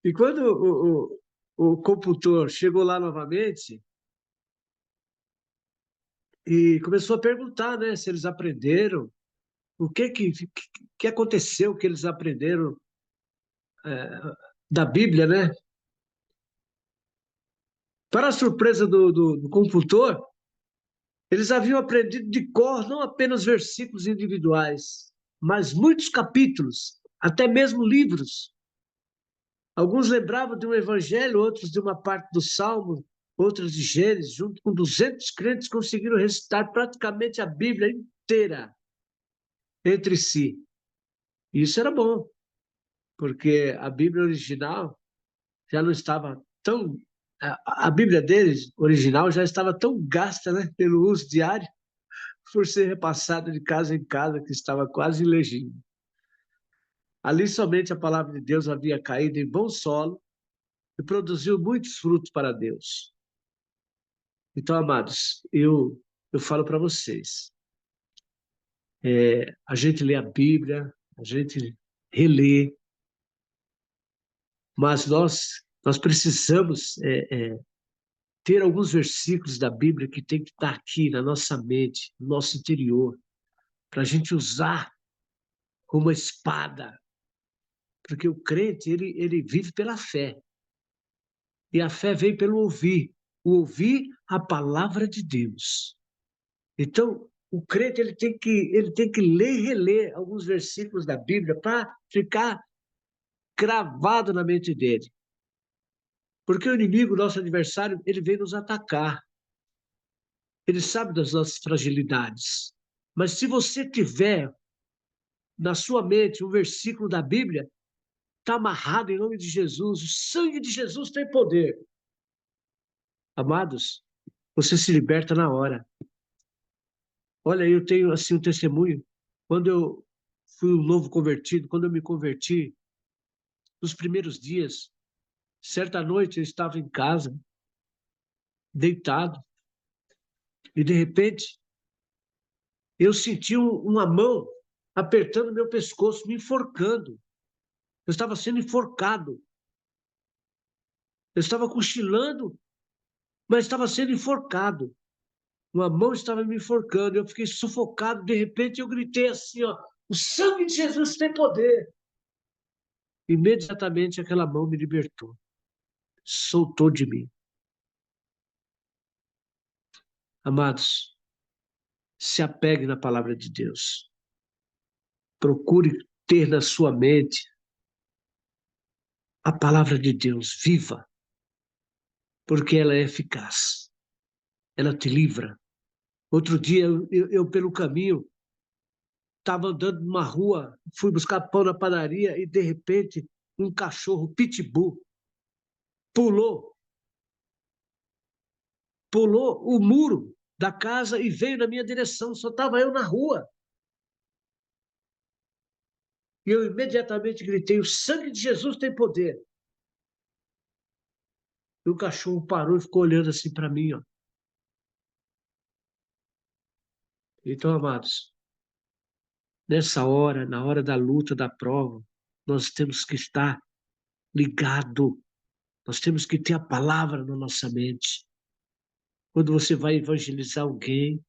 E quando o compultor chegou lá novamente e começou a perguntar, né, se eles aprenderam, o que aconteceu que eles aprenderam da Bíblia, né? Para a surpresa do compultor, eles haviam aprendido de cor não apenas versículos individuais, mas muitos capítulos, até mesmo livros. Alguns lembravam de um evangelho, outros de uma parte do Salmo, outros de Gênesis. Junto com 200 crentes conseguiram recitar praticamente a Bíblia inteira entre si. E isso era bom, porque a Bíblia original já não estava tão... A Bíblia deles, original, já estava tão gasta, né, pelo uso diário, por ser repassada de casa em casa, que estava quase ilegível. Ali somente a palavra de Deus havia caído em bom solo e produziu muitos frutos para Deus. Então, amados, eu falo para vocês, a gente lê a Bíblia, a gente relê, mas nós precisamos ter alguns versículos da Bíblia que tem que estar aqui na nossa mente, no nosso interior, para a gente usar como espada, porque o crente, ele vive pela fé, e a fé vem pelo ouvir a palavra de Deus. Então, o crente ele tem que ler e reler alguns versículos da Bíblia para ficar cravado na mente dele. Porque o inimigo, nosso adversário, ele vem nos atacar. Ele sabe das nossas fragilidades. Mas se você tiver na sua mente um versículo da Bíblia, está amarrado em nome de Jesus. O sangue de Jesus tem poder. Amados, você se liberta na hora. Olha, eu tenho assim um testemunho. Quando eu fui um novo convertido, quando eu me converti, nos primeiros dias, certa noite eu estava em casa, deitado, e de repente eu senti uma mão apertando meu pescoço, me enforcando. Eu estava sendo enforcado. Eu estava cochilando, mas estava sendo enforcado. Uma mão estava me enforcando, eu fiquei sufocado. De repente eu gritei assim, ó, o sangue de Jesus tem poder. Imediatamente aquela mão me libertou, soltou de mim. Amados, se apegue na palavra de Deus. Procure ter na sua mente a palavra de Deus viva, porque ela é eficaz. Ela te livra. Outro dia, eu pelo caminho, estava andando numa rua, fui buscar pão na padaria e, de repente, um cachorro pitbull pulou o muro da casa e veio na minha direção, só estava eu na rua. E eu imediatamente gritei, o sangue de Jesus tem poder. E o cachorro parou e ficou olhando assim para mim, ó. Então, amados, nessa hora, na hora da luta, da prova, nós temos que estar ligado. Nós temos que ter a palavra na nossa mente. Quando você vai evangelizar alguém,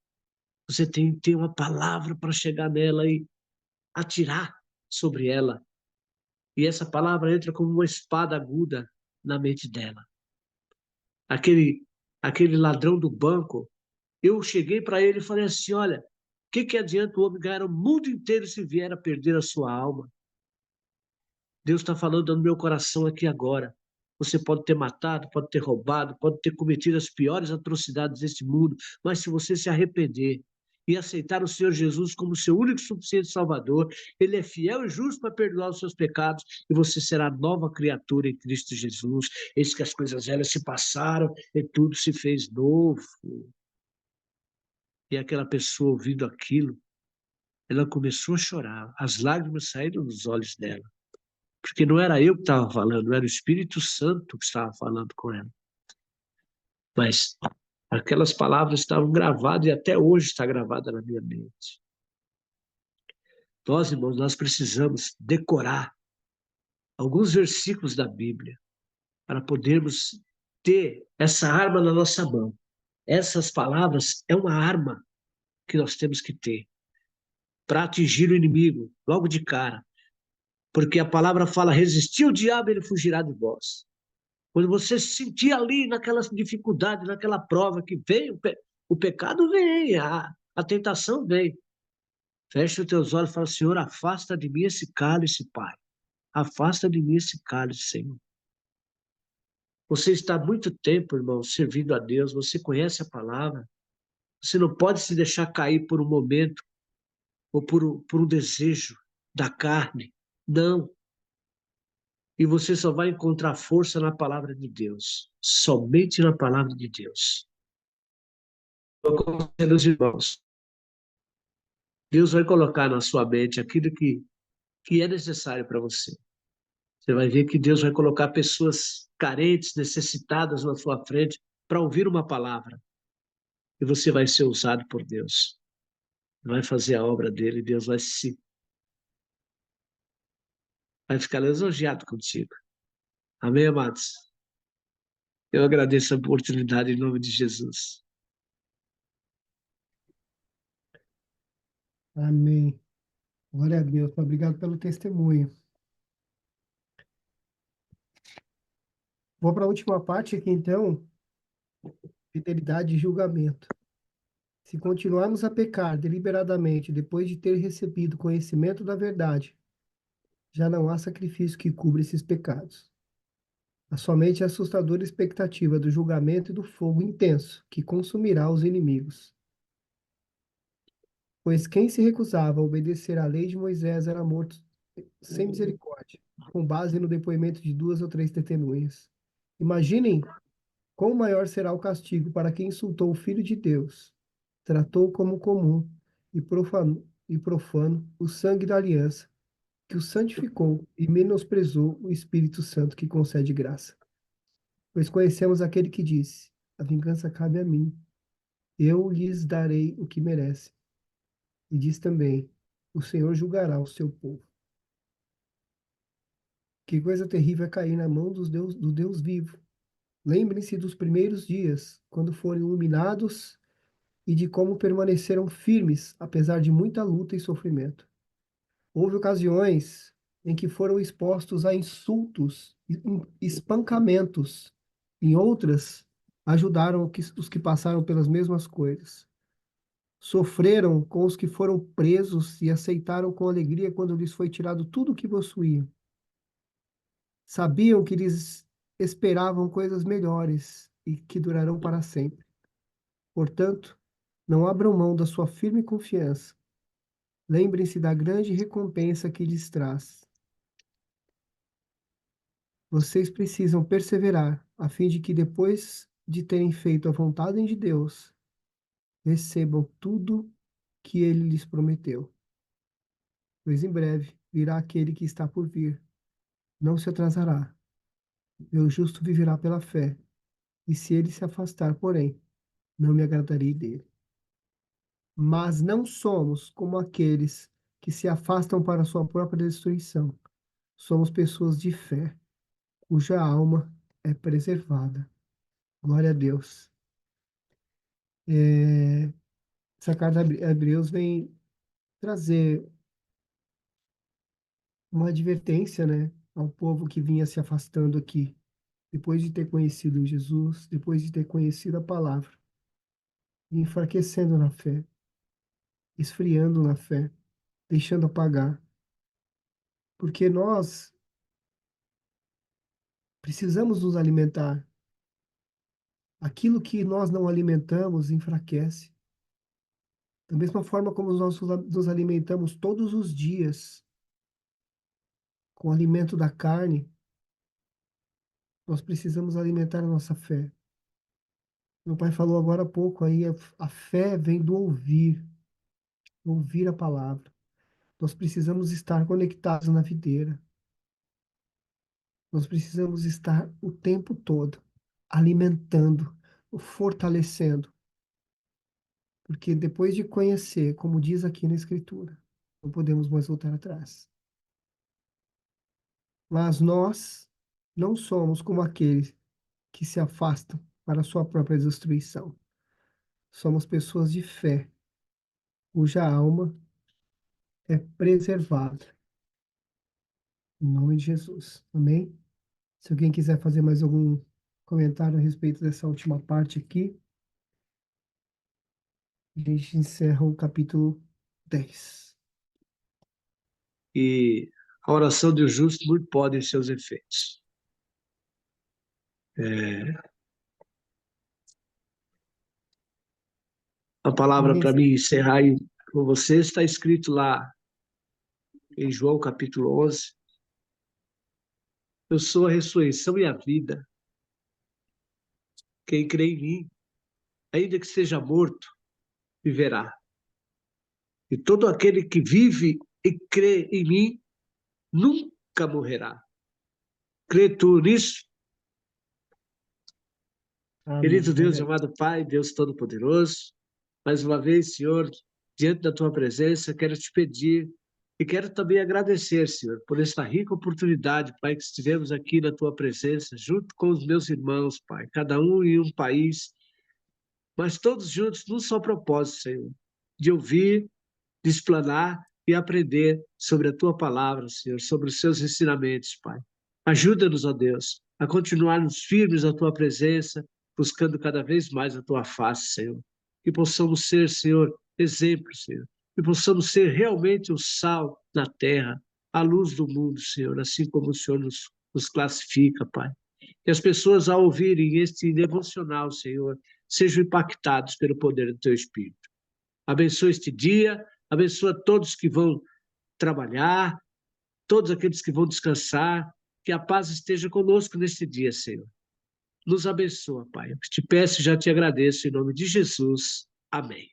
você tem que ter uma palavra para chegar nela e atirar sobre ela. E essa palavra entra como uma espada aguda na mente dela. Aquele ladrão do banco, eu cheguei para ele e falei assim, olha, o que adianta o homem ganhar o mundo inteiro se vier a perder a sua alma? Deus está falando no meu coração aqui agora. Você pode ter matado, pode ter roubado, pode ter cometido as piores atrocidades deste mundo, mas se você se arrepender e aceitar o Senhor Jesus como seu único e suficiente Salvador, Ele é fiel e justo para perdoar os seus pecados e você será nova criatura em Cristo Jesus. Eis que as coisas velhas se passaram e tudo se fez novo. E aquela pessoa ouvindo aquilo, ela começou a chorar, as lágrimas saíram dos olhos dela. Porque não era eu que estava falando, era o Espírito Santo que estava falando com ela. Mas aquelas palavras estavam gravadas e até hoje está gravada na minha mente. Nós, irmãos, nós precisamos decorar alguns versículos da Bíblia para podermos ter essa arma na nossa mão. Essas palavras é uma arma que nós temos que ter para atingir o inimigo logo de cara. Porque a palavra fala, resistir o diabo, ele fugirá de vós. Quando você se sentir ali naquela dificuldade, naquela prova que vem, o pecado vem, a tentação vem. Fecha os teus olhos e fala, Senhor, afasta de mim esse cálice, Pai. Afasta de mim esse cálice, Senhor. Você está há muito tempo, irmão, servindo a Deus, você conhece a palavra. Você não pode se deixar cair por um momento ou por um desejo da carne. Não. E você só vai encontrar força na palavra de Deus. Somente na palavra de Deus. Eu aconselho os irmãos. Deus vai colocar na sua mente aquilo que é necessário para você. Você vai ver que Deus vai colocar pessoas carentes, necessitadas na sua frente para ouvir uma palavra. E você vai ser usado por Deus. Vai fazer a obra dele e Deus vai ficar lisonjeado contigo. Amém, amados? Eu agradeço a oportunidade em nome de Jesus. Amém. Glória a Deus. Obrigado pelo testemunho. Vou para a última parte aqui, então. Fidelidade e julgamento. Se continuarmos a pecar deliberadamente depois de ter recebido conhecimento da verdade, já não há sacrifício que cubra esses pecados. Há somente a assustadora expectativa do julgamento e do fogo intenso que consumirá os inimigos. Pois quem se recusava a obedecer à lei de Moisés era morto sem misericórdia, com base no depoimento de 2 ou 3 testemunhas. Imaginem quão maior será o castigo para quem insultou o Filho de Deus, tratou como comum e profano o sangue da aliança, que o santificou e menosprezou o Espírito Santo que concede graça. Pois conhecemos aquele que disse: a vingança cabe a mim, eu lhes darei o que merece. E diz também: o Senhor julgará o seu povo. Que coisa terrível é cair na mão do Deus vivo. Lembrem-se dos primeiros dias, quando foram iluminados, e de como permaneceram firmes, apesar de muita luta e sofrimento. Houve ocasiões em que foram expostos a insultos e espancamentos. Em outras, ajudaram os que passaram pelas mesmas coisas. Sofreram com os que foram presos e aceitaram com alegria quando lhes foi tirado tudo o que possuíam. Sabiam que lhes esperavam coisas melhores e que durarão para sempre. Portanto, não abram mão da sua firme confiança. Lembrem-se da grande recompensa que lhes traz. Vocês precisam perseverar, a fim de que, depois de terem feito a vontade de Deus, recebam tudo que ele lhes prometeu. Pois em breve virá aquele que está por vir. Não se atrasará. Meu justo viverá pela fé. E se ele se afastar, porém, não me agradarei dele. Mas não somos como aqueles que se afastam para sua própria destruição. Somos pessoas de fé, cuja alma é preservada. Glória a Deus. Essa carta de Hebreus vem trazer uma advertência, né, ao povo que vinha se afastando aqui, depois de ter conhecido Jesus, depois de ter conhecido a palavra, e enfraquecendo na fé, esfriando na fé, deixando apagar. Porque nós precisamos nos alimentar. Aquilo que nós não alimentamos enfraquece. Da mesma forma como nós nos alimentamos todos os dias com o alimento da carne, nós precisamos alimentar a nossa fé. Meu pai falou agora há pouco aí, a fé vem do ouvir a palavra. Nós precisamos estar conectados na videira. Nós precisamos estar o tempo todo alimentando, fortalecendo. Porque depois de conhecer, como diz aqui na Escritura, não podemos mais voltar atrás. Mas nós não somos como aqueles que se afastam para a sua própria destruição. Somos pessoas de fé, cuja alma é preservada. Em nome de Jesus. Amém? Se alguém quiser fazer mais algum comentário a respeito dessa última parte aqui, a gente encerra o capítulo 10. E a oração do justo muito pode em seus efeitos. A palavra para mim encerrar aí com você está escrito lá em João capítulo 11. Eu sou a ressurreição e a vida. Quem crê em mim, ainda que seja morto, viverá. E todo aquele que vive e crê em mim, nunca morrerá. Crê tu nisso? Amém. Querido Deus, amado Pai, Deus Todo-Poderoso, mais uma vez, Senhor, diante da Tua presença, quero te pedir e quero também agradecer, Senhor, por esta rica oportunidade, Pai, que estivemos aqui na Tua presença, junto com os meus irmãos, Pai, cada um em um país, mas todos juntos num só propósito, Senhor, de ouvir, de explanar e aprender sobre a Tua palavra, Senhor, sobre os seus ensinamentos, Pai. Ajuda-nos, ó Deus, a continuarmos firmes à Tua presença, buscando cada vez mais a Tua face, Senhor. Que possamos ser, Senhor, exemplos, Senhor. Que possamos ser realmente o sal na terra, a luz do mundo, Senhor, assim como o Senhor nos classifica, Pai. Que as pessoas, ao ouvirem este devocional, Senhor, sejam impactados pelo poder do Teu Espírito. Abençoa este dia, abençoa todos que vão trabalhar, todos aqueles que vão descansar, que a paz esteja conosco neste dia, Senhor. Nos abençoa, Pai. Eu te peço e já te agradeço em nome de Jesus. Amém.